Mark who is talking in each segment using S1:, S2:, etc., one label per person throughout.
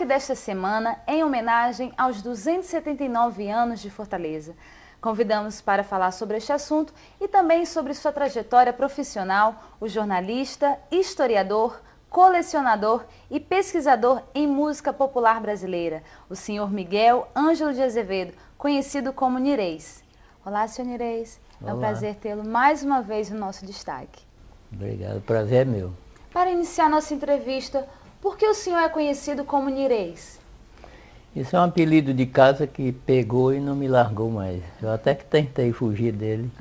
S1: destaque desta semana é em homenagem aos 279 anos de Fortaleza. Convidamos para falar sobre este assunto e também sobre sua trajetória profissional o jornalista, historiador, colecionador e pesquisador em música popular brasileira, o senhor Miguel Ângelo de Azevedo, conhecido como Nirês. Olá, senhor Nirês. É um prazer tê-lo mais uma vez no nosso destaque.
S2: Obrigado, o prazer é meu.
S1: Para iniciar nossa entrevista, por que o senhor é conhecido como Nirês?
S2: Isso é um apelido de casa que pegou e não me largou mais. Eu até que tentei fugir dele,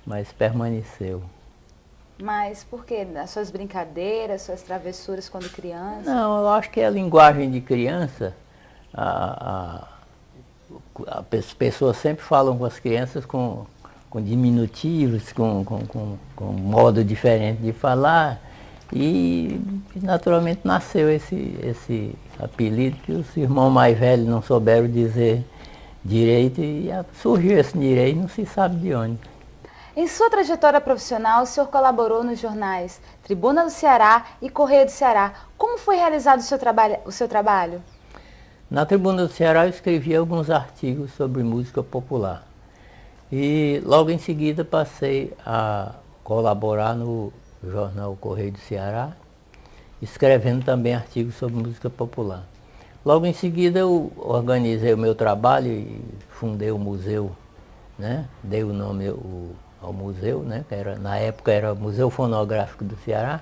S2: mas permaneceu.
S1: Mas por quê? As suas brincadeiras, suas travessuras quando criança?
S2: Não, eu acho que é a linguagem de criança. As pessoas sempre falam com as crianças com diminutivos, com modo diferente de falar. E naturalmente nasceu esse apelido que os irmãos mais velhos não souberam dizer direito e surgiu esse Nirês, não se sabe de onde.
S1: Em sua trajetória profissional, o senhor colaborou nos jornais Tribuna do Ceará e Correio do Ceará. Como foi realizado o seu trabalho?
S2: Na Tribuna do Ceará eu escrevi alguns artigos sobre música popular. E logo em seguida passei a colaborar no jornal Correio do Ceará, escrevendo também artigos sobre música popular. Logo em seguida eu organizei o meu trabalho e fundei o museu, né? Dei o nome ao museu, né? Que na época era Museu Fonográfico do Ceará.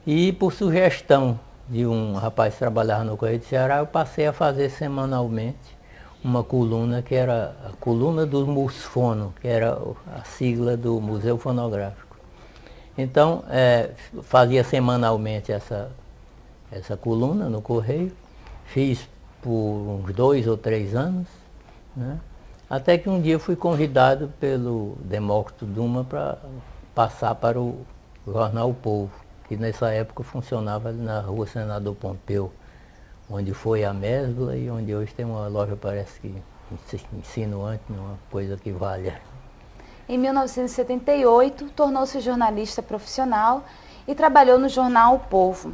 S2: E por sugestão de um rapaz que trabalhava no Correio do Ceará, eu passei a fazer semanalmente uma coluna que era a coluna do MUSFONO, que era a sigla do Museu Fonográfico. Então, fazia semanalmente essa coluna no Correio, fiz por uns 2 ou 3 anos, né? Até que um dia eu fui convidado pelo Demócrito Duma para passar para o jornal O Povo, que nessa época funcionava ali na rua Senador Pompeu, onde foi a Mesbla e onde hoje tem uma loja, parece que insinuante, uma coisa que valha.
S1: Em 1978, tornou-se jornalista profissional e trabalhou no jornal O Povo.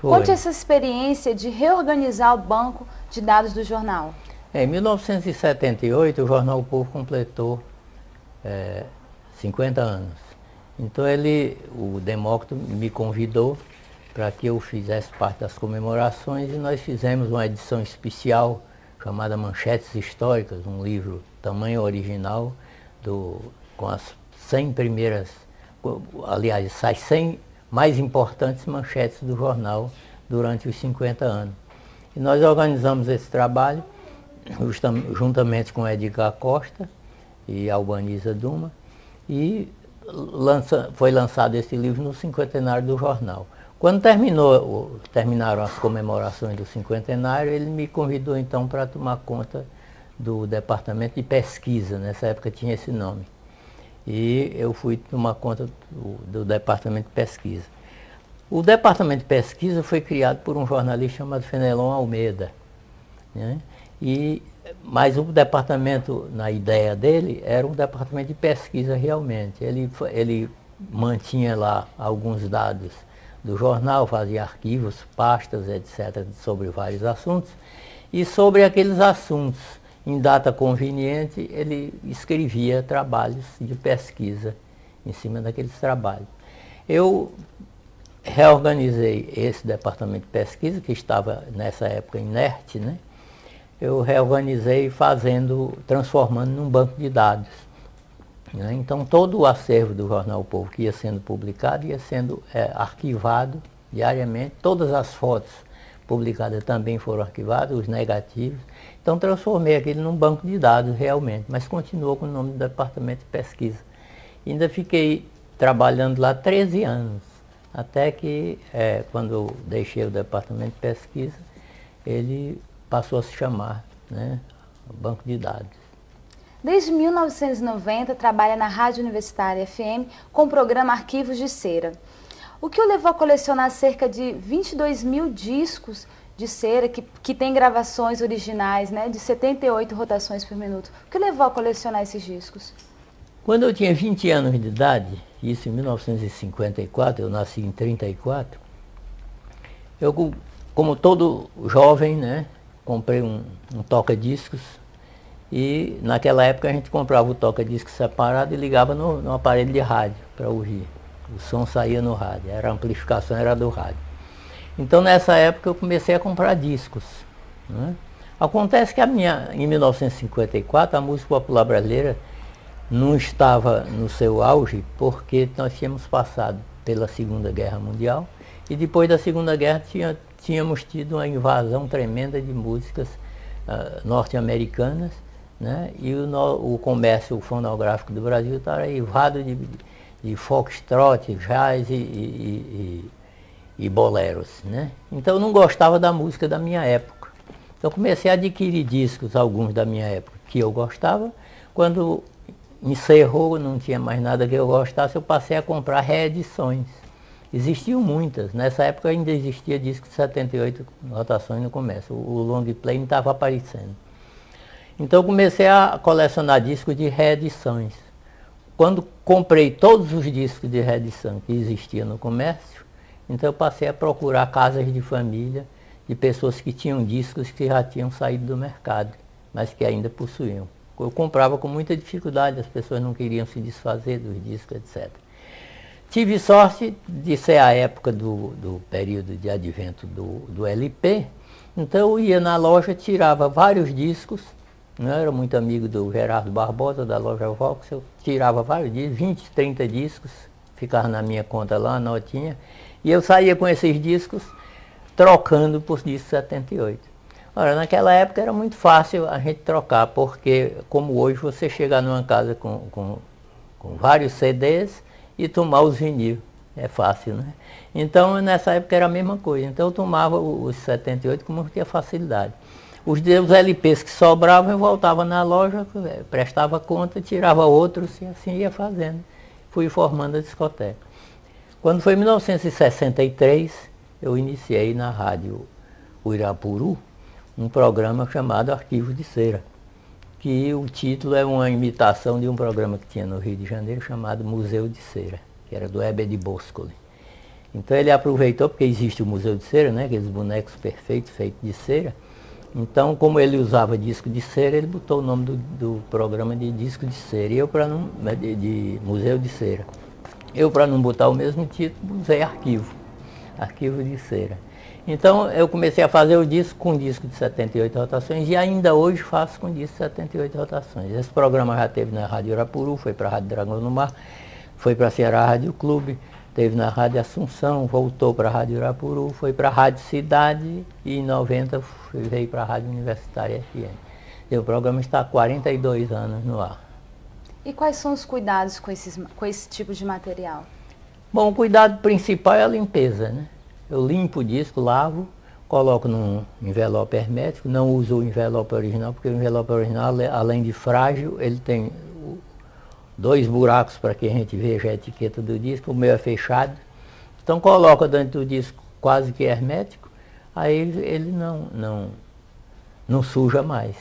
S1: Conte essa experiência de reorganizar o banco de dados do jornal.
S2: Em 1978, o jornal O Povo completou 50 anos. Então o Demócrito me convidou para que eu fizesse parte das comemorações e nós fizemos uma edição especial chamada Manchetes Históricas, um livro tamanho original, com as 100 primeiras, aliás, as 100 mais importantes manchetes do jornal durante os 50 anos. E nós organizamos esse trabalho juntamente com Edgar Costa e Albaniza Duma e foi lançado esse livro no cinquentenário do jornal. Quando terminaram as comemorações do cinquentenário, ele me convidou então para tomar conta do departamento de pesquisa, nessa época tinha esse nome. E eu fui tomar conta do departamento de pesquisa. O departamento de pesquisa foi criado por um jornalista chamado Fenelon Almeida, né? Mas o departamento, na ideia dele, era um departamento de pesquisa realmente. Ele mantinha lá alguns dados do jornal, fazia arquivos, pastas, etc., sobre vários assuntos. E sobre aqueles assuntos, em data conveniente, ele escrevia trabalhos de pesquisa em cima daqueles trabalhos. Eu reorganizei esse departamento de pesquisa, que estava nessa época inerte, né? Eu reorganizei transformando num banco de dados, né? Então todo o acervo do jornal O Povo que ia sendo publicado, ia sendo arquivado diariamente, todas as fotos publicadas também foram arquivadas, os negativos. Então transformei aquilo num banco de dados realmente, mas continuou com o nome do departamento de pesquisa. E ainda fiquei trabalhando lá 13 anos, até que quando eu deixei o departamento de pesquisa, ele passou a se chamar, né, Banco de Dados.
S1: Desde 1990 trabalha na Rádio Universitária FM com o programa Arquivos de Cera. O que o levou a colecionar cerca de 22 mil discos de cera, que tem gravações originais, né, de 78 rotações por minuto? O que o levou a colecionar esses discos?
S2: Quando eu tinha 20 anos de idade, isso em 1954, eu nasci em 34, eu como todo jovem, né, comprei um toca-discos e naquela época a gente comprava o toca-discos separado e ligava no aparelho de rádio para ouvir. O som saía no rádio, a amplificação era do rádio. Então nessa época eu comecei a comprar discos, né? Acontece que em 1954 a música popular brasileira não estava no seu auge porque nós tínhamos passado pela Segunda Guerra Mundial e depois da Segunda Guerra tínhamos tido uma invasão tremenda de músicas norte-americanas, né? E o comércio fonográfico do Brasil estava eivado de foxtrot, jazz e boleros, né? Então eu não gostava da música da minha época. Então comecei a adquirir discos, alguns da minha época, que eu gostava. Quando encerrou, não tinha mais nada que eu gostasse, eu passei a comprar reedições. Existiam muitas. Nessa época ainda existia disco de 78 rotações no comércio. O long play não estava aparecendo. Então eu comecei a colecionar discos de reedições. Quando comprei todos os discos de reedição que existiam no comércio, então eu passei a procurar casas de família de pessoas que tinham discos que já tinham saído do mercado, mas que ainda possuíam. Eu comprava com muita dificuldade, as pessoas não queriam se desfazer dos discos, etc. Tive sorte de ser a época do período de advento do LP, então eu ia na loja, tirava vários discos, eu era muito amigo do Gerardo Barbosa, da loja Vox, eu tirava vários discos, 20, 30 discos, ficava na minha conta lá, a notinha, e eu saía com esses discos, trocando por discos 78. Ora, naquela época era muito fácil a gente trocar, porque como hoje você chegar numa casa com vários CDs e tomar os vinil, é fácil, né? Então nessa época era a mesma coisa, então eu tomava os 78 com muita facilidade. Os LPs que sobravam eu voltava na loja, prestava conta, tirava outros e assim ia fazendo. Fui formando a discoteca. Quando foi em 1963, eu iniciei na rádio Uirapuru um programa chamado Arquivo de Cera, que o título é uma imitação de um programa que tinha no Rio de Janeiro chamado Museu de Cera, que era do Heber de Boscoli. Então ele aproveitou, porque existe o Museu de Cera, né, aqueles bonecos perfeitos feitos de cera. Então, como ele usava disco de cera, ele botou o nome do programa de disco de cera, e eu para não de Museu de Cera. Eu, para não botar o mesmo título, usei Arquivo de Cera. Então eu comecei a fazer o disco com disco de 78 rotações e ainda hoje faço com disco de 78 rotações. Esse programa já teve na Rádio Irapuru, foi para a Rádio Dragão do Mar, foi para a Ceará Rádio Clube, teve na Rádio Assunção, voltou para a Rádio Irapuru, foi para a Rádio Cidade e em 90 veio para a Rádio Universitária FM. E o programa está há 42 anos no ar.
S1: E quais são os cuidados com esse tipo de material?
S2: Bom, o cuidado principal é a limpeza, né? Eu limpo o disco, lavo, coloco num envelope hermético, não uso o envelope original, porque o envelope original, além de frágil, ele tem 2 buracos para que a gente veja a etiqueta do disco, o meu é fechado. Então coloco dentro do disco quase que hermético, aí ele não suja mais,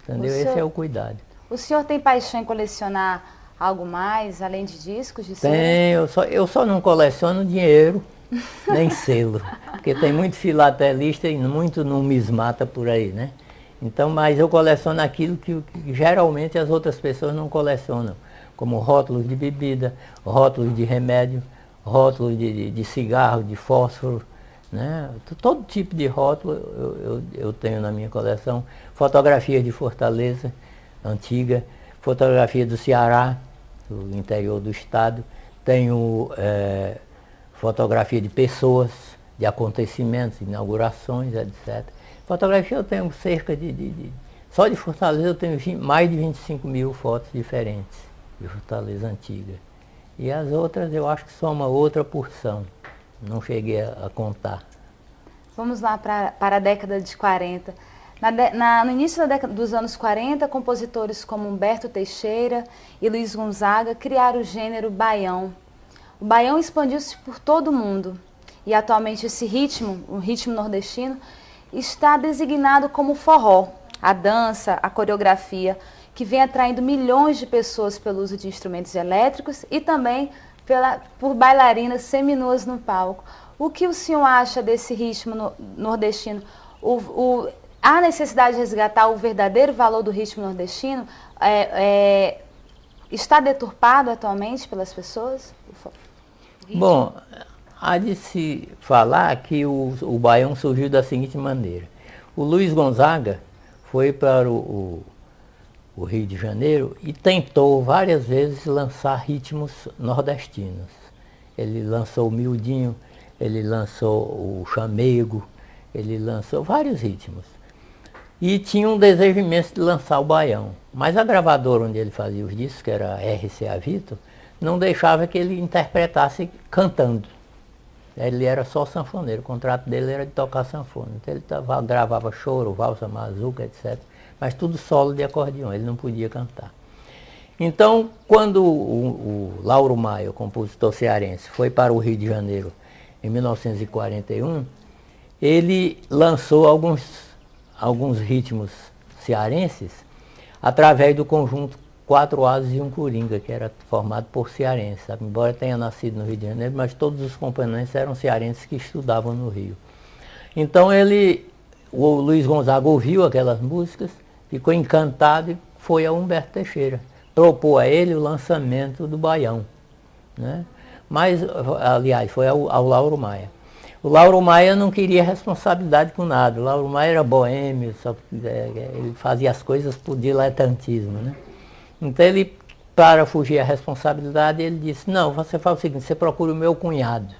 S2: entendeu? Esse é o cuidado.
S1: O senhor tem paixão em colecionar algo mais, além de discos de cera?
S2: Tenho, eu só não coleciono dinheiro, nem selo, porque tem muito filatelista e muito numismata por aí, né? Então, mas eu coleciono aquilo que geralmente as outras pessoas não colecionam, como rótulos de bebida, rótulos de remédio, rótulos de cigarro, de fósforo, né? Todo tipo de rótulo eu tenho na minha coleção. Fotografias de Fortaleza, antiga, fotografia do Ceará, do interior do estado, tenho fotografia de pessoas, de acontecimentos, inaugurações, etc. Fotografia eu tenho cerca só de Fortaleza eu tenho mais de 25 mil fotos diferentes de Fortaleza antiga. E as outras eu acho que só uma outra porção, não cheguei a contar.
S1: Vamos lá para a década de 40. No início dos anos 40, compositores como Humberto Teixeira e Luiz Gonzaga criaram o gênero baião. O baião expandiu-se por todo o mundo e atualmente esse ritmo, o ritmo nordestino, está designado como forró, a dança, a coreografia, que vem atraindo milhões de pessoas pelo uso de instrumentos elétricos e também por bailarinas seminuas no palco. O que o senhor acha desse ritmo nordestino? Há necessidade de resgatar o verdadeiro valor do ritmo nordestino? Está deturpado atualmente pelas pessoas?
S2: Bom, há de se falar que o baião surgiu da seguinte maneira. O Luiz Gonzaga foi para o Rio de Janeiro e tentou várias vezes lançar ritmos nordestinos. Ele lançou o miudinho, ele lançou o chamego, ele lançou vários ritmos. E tinha um desejo imenso de lançar o baião. Mas a gravadora onde ele fazia os discos, que era a RCA Victor, não deixava que ele interpretasse cantando. Ele era só sanfoneiro, o contrato dele era de tocar sanfona. Então ele gravava choro, valsa, mazuca, etc. Mas tudo solo de acordeão, ele não podia cantar. Então, quando o Lauro Maia, o compositor cearense, foi para o Rio de Janeiro em 1941, ele lançou alguns ritmos cearenses através do conjunto Quatro Asas e um Coringa, que era formado por cearenses. Sabe? Embora tenha nascido no Rio de Janeiro, mas todos os componentes eram cearenses que estudavam no Rio. Então o Luiz Gonzaga ouviu aquelas músicas, ficou encantado e foi a Humberto Teixeira. Propôs a ele o lançamento do baião, né? Mas, aliás, foi ao Lauro Maia. O Lauro Maia não queria responsabilidade com nada. O Lauro Maia era boêmio, ele fazia as coisas por diletantismo, né? Então ele, para fugir à responsabilidade, ele disse, não, você faz o seguinte, você procura o meu cunhado,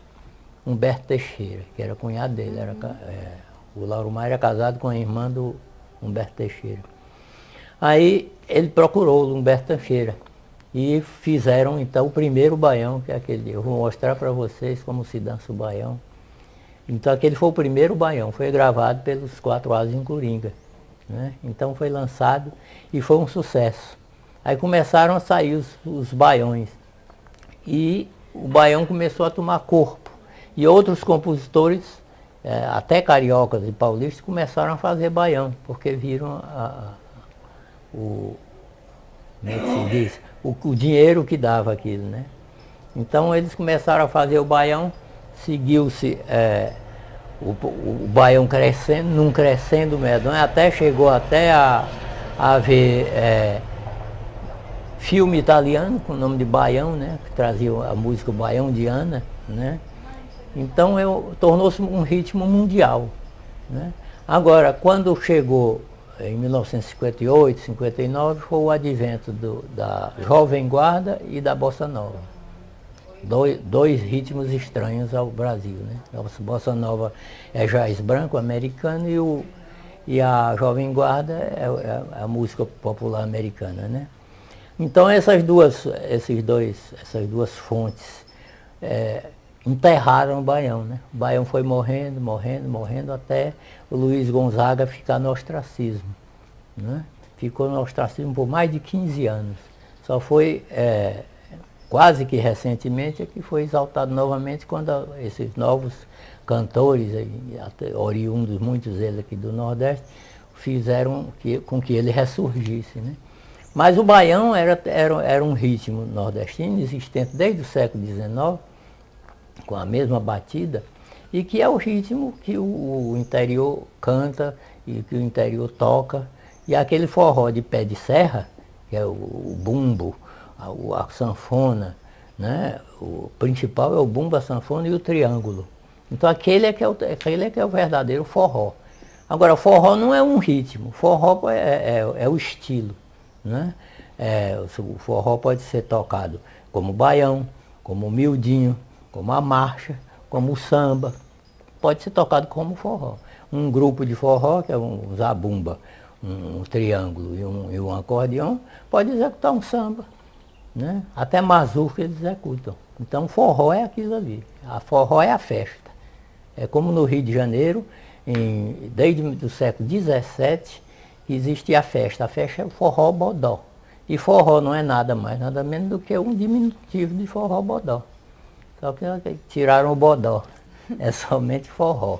S2: Humberto Teixeira, que era cunhado dele. O Lauro Maia era casado com a irmã do Humberto Teixeira. Aí ele procurou o Humberto Teixeira e fizeram então o primeiro baião, que é aquele. Eu vou mostrar para vocês como se dança o baião. Então aquele foi o primeiro baião, foi gravado pelos Quatro Asas em Coringa, né? Então foi lançado e foi um sucesso. Aí começaram a sair os baiões e o baião começou a tomar corpo. E outros compositores, até cariocas e paulistas, começaram a fazer baião, porque viram como é que se diz? O dinheiro que dava aquilo, né? Então eles começaram a fazer o baião, seguiu-se o baião crescendo, num crescendo medonho, até chegou até a haver filme italiano com o nome de Baião, né? Que trazia a música Baião de Ana, né? Então tornou-se um ritmo mundial, né? Agora, quando chegou em 1958, 59, foi o advento da Jovem Guarda e da Bossa Nova. Dois ritmos estranhos ao Brasil, né? A Bossa Nova é jazz branco americano e a Jovem Guarda é a música popular americana, né? Então essas duas fontes enterraram o baião, né? O baião foi morrendo até o Luiz Gonzaga ficar no ostracismo, né? Ficou no ostracismo por mais de 15 anos. Só foi quase que recentemente que foi exaltado novamente quando esses novos cantores, oriundos, muitos deles aqui do Nordeste, fizeram com que ele ressurgisse, né? Mas o baião era um ritmo nordestino existente desde o século XIX, com a mesma batida, e que é o ritmo que o interior canta e que o interior toca. E aquele forró de pé de serra, que é o bumbo, a sanfona, né? O principal é o bumbo, a sanfona e o triângulo. Então aquele é que é o verdadeiro forró. Agora, forró não é um ritmo, forró é o estilo, né? O forró pode ser tocado como baião, como miudinho, como a marcha, como o samba. Pode ser tocado como forró. Um grupo de forró, que é um zabumba, um triângulo e um acordeão, pode executar um samba, né? Até mazurca eles executam. Então forró é aquilo ali. A forró é a festa. É como no Rio de Janeiro, desde o século XVII, que existe a festa. A festa é o forró bodó. E forró não é nada mais, nada menos do que um diminutivo de forró bodó. Só que tiraram o bodó. É somente forró.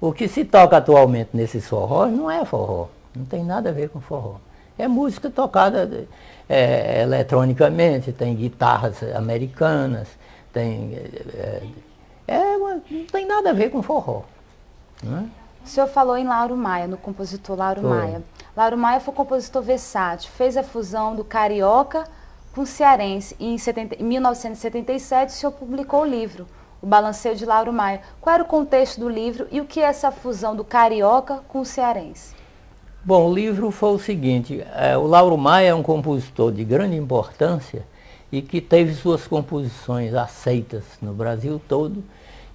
S2: O que se toca atualmente nesses forrós não é forró. Não tem nada a ver com forró. É música tocada eletronicamente, tem guitarras americanas, tem não tem nada a ver com forró. Né?
S1: O senhor falou em Lauro Maia, no compositor Lauro Maia. Lauro Maia foi um compositor versátil, fez a fusão do carioca com o cearense. E em 1977 o senhor publicou o livro, O Balanceio de Lauro Maia. Qual era o contexto do livro e o que é essa fusão do carioca com o cearense?
S2: Bom, o livro foi o seguinte, o Lauro Maia é um compositor de grande importância e que teve suas composições aceitas no Brasil todo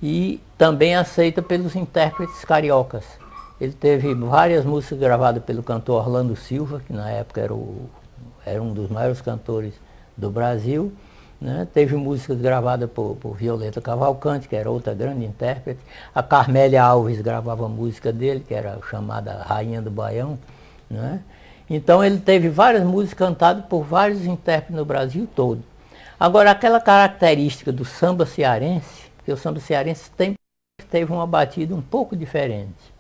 S2: e também aceita pelos intérpretes cariocas. Ele teve várias músicas gravadas pelo cantor Orlando Silva, que na época era um dos maiores cantores do Brasil. Né? Teve músicas gravadas por Violeta Cavalcante, que era outra grande intérprete. A Carmélia Alves gravava música dele, que era chamada Rainha do Baião. Né? Então ele teve várias músicas cantadas por vários intérpretes no Brasil todo. Agora, aquela característica do samba cearense, que o samba cearense teve uma batida um pouco diferente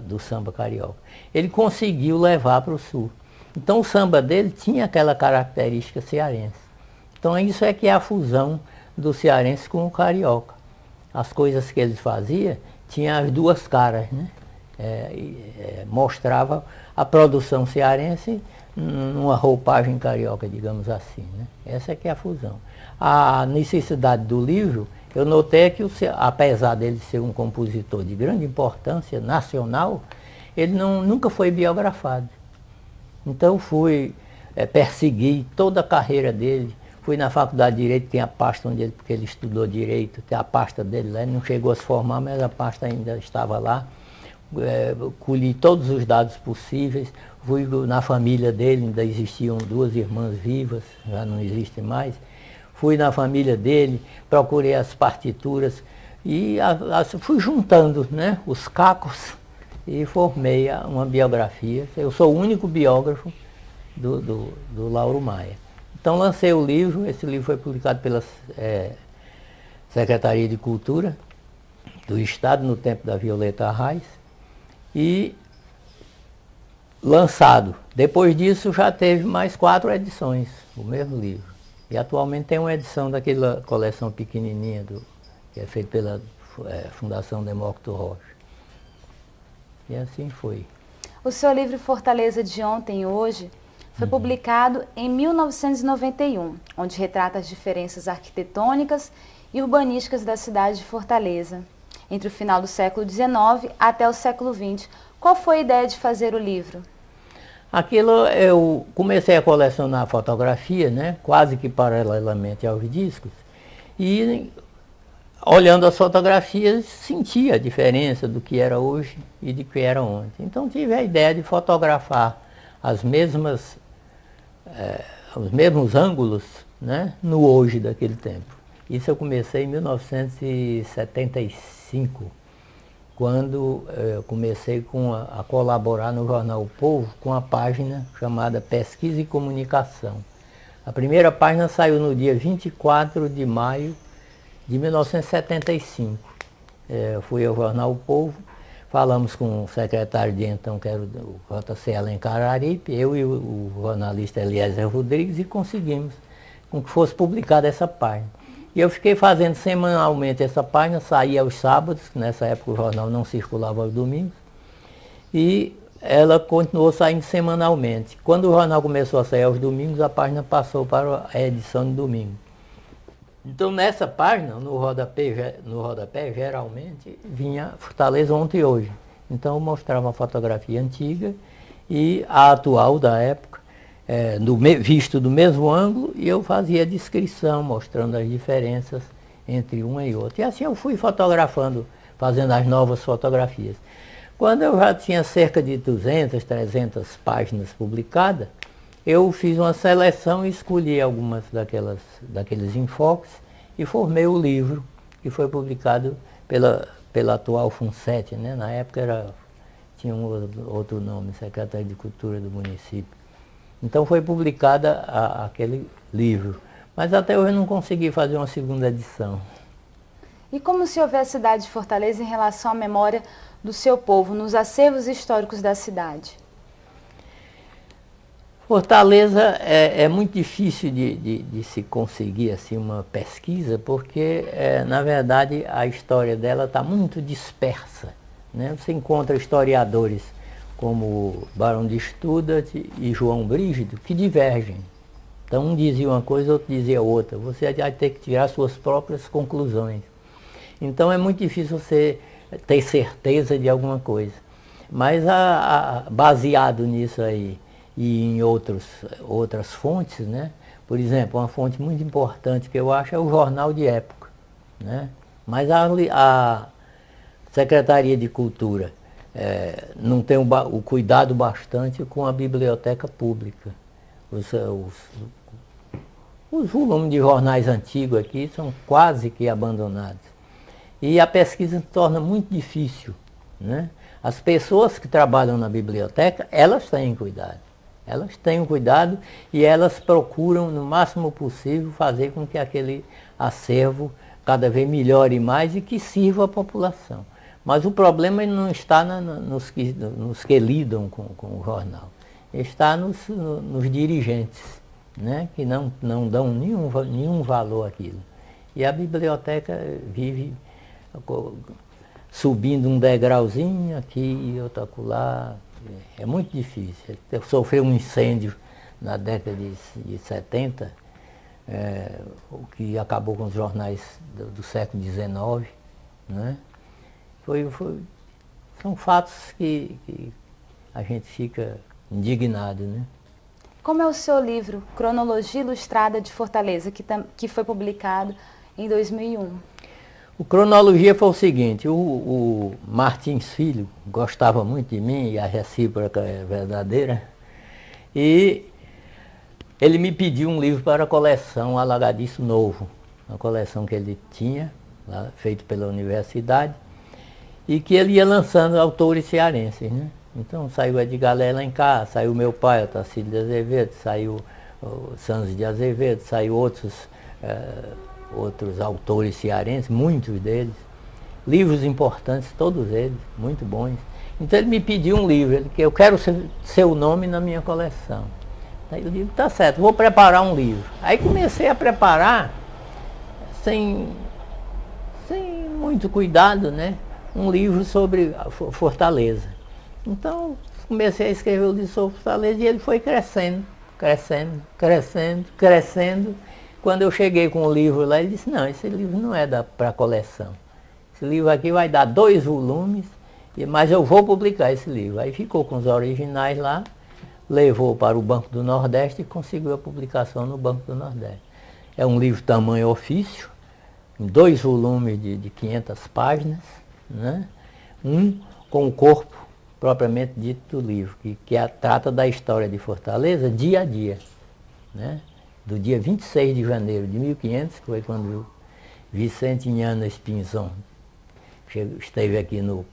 S2: do samba carioca. Ele conseguiu levar para o sul. Então o samba dele tinha aquela característica cearense. Então isso é que é a fusão do cearense com o carioca. As coisas que ele fazia tinham as duas caras, né? Mostrava a produção cearense numa roupagem carioca, digamos assim. Né? Essa é que é a fusão. A necessidade do livro, eu notei que, apesar dele ser um compositor de grande importância nacional, ele nunca foi biografado. Então eu fui perseguir toda a carreira dele. Fui na Faculdade de Direito, tem a pasta porque ele estudou Direito, tem a pasta dele lá, ele não chegou a se formar, mas a pasta ainda estava lá. Colhi todos os dados possíveis, fui na família dele, ainda existiam duas irmãs vivas, já não existem mais. Fui na família dele, procurei as partituras e fui juntando, né, os cacos e formei uma biografia. Eu sou o único biógrafo do Lauro Maia. Então lancei o livro, esse livro foi publicado pela Secretaria de Cultura do Estado, no tempo da Violeta Arraes, e lançado. Depois disso já teve mais 4 edições, o mesmo livro. E atualmente tem uma edição daquela coleção pequenininha que é feita pela Fundação Demócrito Rocha. E assim foi.
S1: O seu livro Fortaleza de Ontem e Hoje foi publicado em 1991, onde retrata as diferenças arquitetônicas e urbanísticas da cidade de Fortaleza, entre o final do século XIX até o século XX. Qual foi a ideia de fazer o livro?
S2: Aquilo, eu comecei a colecionar fotografia, né, quase que paralelamente aos discos, e olhando as fotografias sentia a diferença do que era hoje e de que era ontem. Então tive a ideia de fotografar os mesmos ângulos, né, no hoje daquele tempo. Isso eu comecei em 1975, quando eu comecei a colaborar no jornal O Povo com a página chamada Pesquisa e Comunicação. A primeira página saiu no dia 24 de maio de 1975. Fui ao jornal O Povo, falamos com o secretário de então, que era o JC Alencar Aripe, eu e o jornalista Eliezer Rodrigues, e conseguimos com que fosse publicada essa página. E eu fiquei fazendo semanalmente essa página, saía aos sábados, nessa época o jornal não circulava aos domingos, e ela continuou saindo semanalmente. Quando o jornal começou a sair aos domingos, a página passou para a edição de domingo. Então nessa página, no rodapé geralmente, vinha Fortaleza Ontem e Hoje. Então eu mostrava a fotografia antiga e a atual da época, visto do mesmo ângulo, e eu fazia a descrição, mostrando as diferenças entre uma e outra. E assim eu fui fotografando, fazendo as novas fotografias. Quando eu já tinha cerca de 200, 300 páginas publicadas, eu fiz uma seleção e escolhi algumas daqueles enfoques e formei o livro, que foi publicado pela atual FUNSET, né? Na época tinha outro nome, Secretaria de Cultura do município. Então foi publicada aquele livro. Mas até hoje eu não consegui fazer uma segunda edição.
S1: E como o senhor vê a cidade de Fortaleza em relação à memória do seu povo, nos acervos históricos da cidade?
S2: Fortaleza é muito difícil de se conseguir assim, uma pesquisa, porque, na verdade, a história dela está muito dispersa, né? Você encontra historiadores como Barão de Studat e João Brígido, que divergem. Então, um dizia uma coisa, outro dizia outra. Você vai ter que tirar suas próprias conclusões. Então, é muito difícil você ter certeza de alguma coisa. Mas, baseado nisso aí, e em outras fontes, né? Por exemplo, uma fonte muito importante que eu acho é o Jornal de Época, né? Mas a Secretaria de Cultura não tem o cuidado bastante com a biblioteca pública. Os volumes de jornais antigos aqui são quase que abandonados. E a pesquisa se torna muito difícil, né? As pessoas que trabalham na biblioteca, elas têm cuidado. Elas têm o cuidado e elas procuram, no máximo possível, fazer com que aquele acervo cada vez melhore mais e que sirva à população. Mas o problema não está nos que lidam com o jornal. Está nos dirigentes, né, que não dão nenhum valor àquilo. E a biblioteca vive subindo um degrauzinho aqui e outro acolá. É muito difícil. Sofreu um incêndio na década de 70, o que acabou com os jornais do século XIX. Né? São fatos que a gente fica indignado. Né?
S1: Como é o seu livro, Cronologia Ilustrada de Fortaleza, que foi publicado em 2001?
S2: O Cronologia foi o seguinte: o Martins Filho gostava muito de mim, e a recíproca é verdadeira, e ele me pediu um livro para a coleção Alagadiço Novo, uma coleção que ele tinha, feito pela universidade, e que ele ia lançando autores cearenses, né? Então saiu Edgar Alencar, saiu meu pai, Otacílio de Azevedo, saiu o Santos de Azevedo, saiu outros autores cearenses, muitos deles, livros importantes, todos eles, muito bons. Então ele me pediu um livro, que eu quero seu nome na minha coleção. Aí eu digo, tá certo, vou preparar um livro. Aí comecei a preparar, sem muito cuidado, né, um livro sobre Fortaleza. Então comecei a escrever o livro sobre Fortaleza e ele foi crescendo. Quando eu cheguei com o livro lá, ele disse, não, esse livro não é para coleção. Esse livro aqui vai dar 2 volumes, mas eu vou publicar esse livro. Aí ficou com os originais lá, levou para o Banco do Nordeste e conseguiu a publicação no Banco do Nordeste. É um livro tamanho ofício, em 2 volumes de 500 páginas, né? Um com o corpo propriamente dito do livro, que trata da história de Fortaleza dia a dia, né? Do dia 26 de janeiro de 1500, que foi quando Vicente Inhana Espinzon esteve aqui no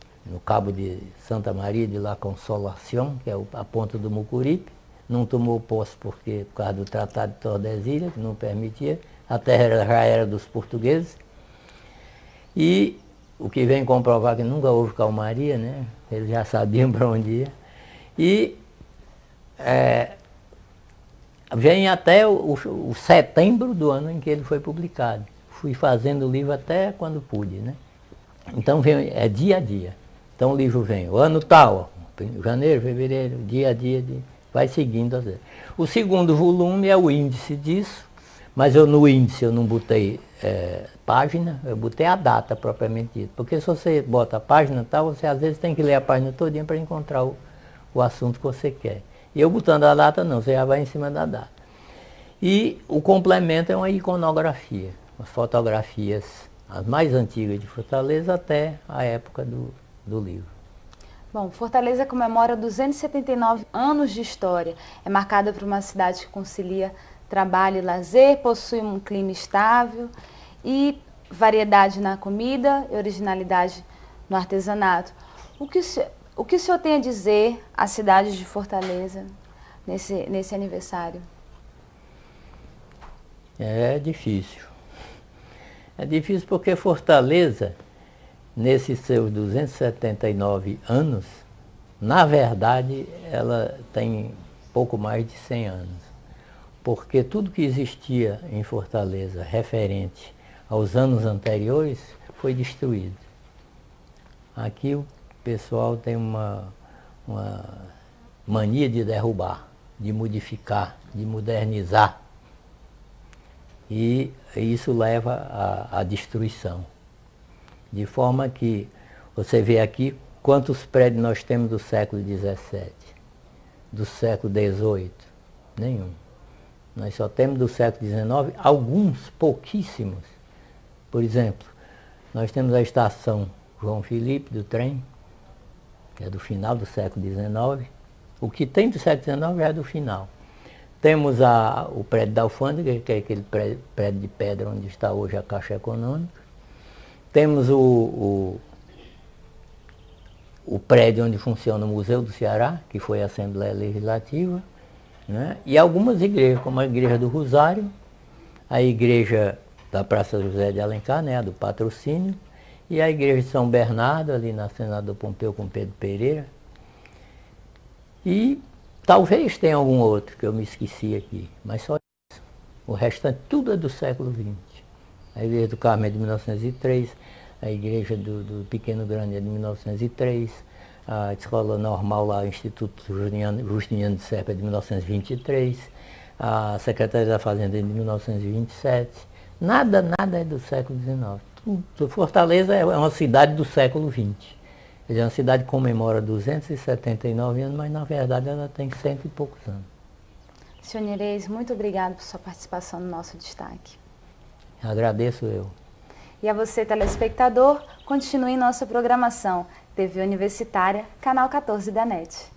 S2: Cabo de Santa Maria de La Consolación, que é a ponta do Mucuripe. Não tomou posse por causa do Tratado de Tordesilhas, que não permitia, a terra já era dos portugueses. E o que vem comprovar que nunca houve calmaria, né? Eles já sabiam para onde ia. E vem até o setembro do ano em que ele foi publicado. Fui fazendo o livro até quando pude, né? Então é dia a dia. Então o livro vem, o ano tal, janeiro, fevereiro, dia a dia, vai seguindo. O segundo volume é o índice disso, mas no índice eu não botei página, eu botei a data propriamente dita. Porque se você bota a página tal, você às vezes tem que ler a página todinha para encontrar o assunto que você quer. E eu botando a data não, você já vai em cima da data. E o complemento é uma iconografia, as fotografias, as mais antigas de Fortaleza até a época do livro.
S1: Bom, Fortaleza comemora 279 anos de história. É marcada por uma cidade que concilia trabalho e lazer, possui um clima estável e variedade na comida e originalidade no artesanato. O que o senhor tem a dizer à cidade de Fortaleza nesse aniversário?
S2: É difícil. É difícil porque Fortaleza, nesses seus 279 anos, na verdade, ela tem pouco mais de 100 anos. Porque tudo que existia em Fortaleza referente aos anos anteriores foi destruído. Aqui o pessoal tem uma mania de derrubar, de modificar, de modernizar. E isso leva à destruição. De forma que você vê aqui quantos prédios nós temos do século XVII, do século XVIII, nenhum. Nós só temos do século XIX alguns, pouquíssimos. Por exemplo, nós temos a estação João Filipe do trem, que é do final do século XIX. O que tem do século XIX é do final. Temos o prédio da alfândega, que é aquele prédio de pedra onde está hoje a Caixa Econômica. Temos o prédio onde funciona o Museu do Ceará, que foi a Assembleia Legislativa, né? E algumas igrejas, como a Igreja do Rosário, a Igreja da Praça José de Alencar, né, a do Patrocínio, e a Igreja de São Bernardo, ali na Senador Pompeu com Pedro Pereira. E talvez tenha algum outro que eu me esqueci aqui, mas só isso. O restante tudo é do século XX. A Igreja do Carmo é de 1903, a Igreja do Pequeno Grande é de 1903, a Escola Normal lá, o Instituto Justiniano de Serpa é de 1923, a Secretaria da Fazenda é de 1927. Nada é do século XIX. Fortaleza é uma cidade do século XX. É uma cidade que comemora 279 anos, mas na verdade ela tem 100 e poucos anos.
S1: Senhor Nerês, muito obrigado por sua participação no nosso destaque.
S2: Agradeço eu.
S1: E a você, telespectador, continue em nossa programação. TV Universitária, canal 14 da NET.